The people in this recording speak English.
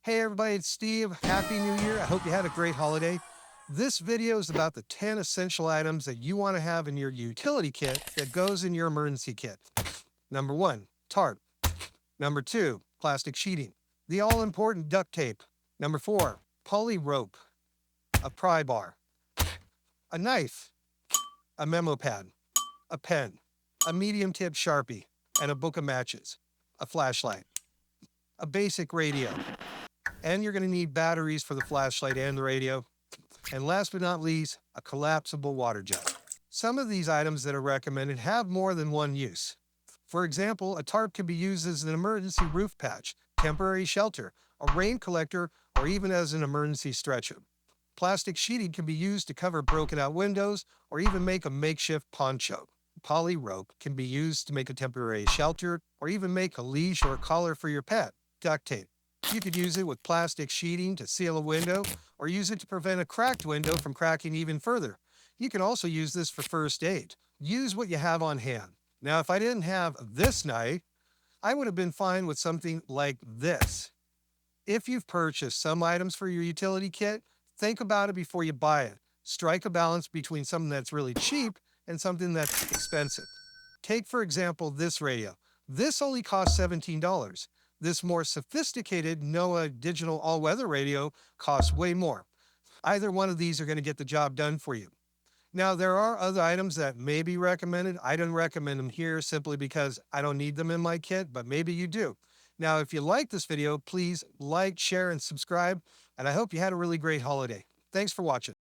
Hey everybody, it's Steve. Happy New Year. I hope you had a great holiday. This video is about the 10 essential items that you want to have in your utility kit that goes in your emergency kit. Number 1, tarp. Number 2, plastic sheeting. The all-important duct tape. Number 4, pulley rope. A pry bar. A knife. A memo pad. A pen. A medium-tip Sharpie. And a book of matches. A flashlight. A basic radio. And you're going to need batteries for the flashlight and the radio. And last but not least, a collapsible water jug. Some of these items that are recommended have more than one use. For example, a tarp can be used as an emergency roof patch, temporary shelter, a rain collector, or even as an emergency stretcher. Plastic sheeting can be used to cover broken out windows or even make a makeshift poncho. Poly rope can be used to make a temporary shelter or even make a leash or a collar for your pet. Duct tape. You could use it with plastic sheeting to seal a window or use it to prevent a cracked window from cracking even further. You can also use this for first aid. Use what you have on hand. Now, if I didn't have this knife, I would have been fine with something like this. If you've purchased some items for your utility kit, think about it before you buy it. Strike a balance between something that's really cheap and something that's expensive. Take, for example, this radio. This only costs $17. This more sophisticated NOAA digital all-weather radio costs way more. Either one of these are going to get the job done for you. Now, there are other items that may be recommended. I don't recommend them here simply because I don't need them in my kit, but maybe you do. Now, if you like this video, please like, share, and subscribe, and I hope you had a really great holiday. Thanks for watching.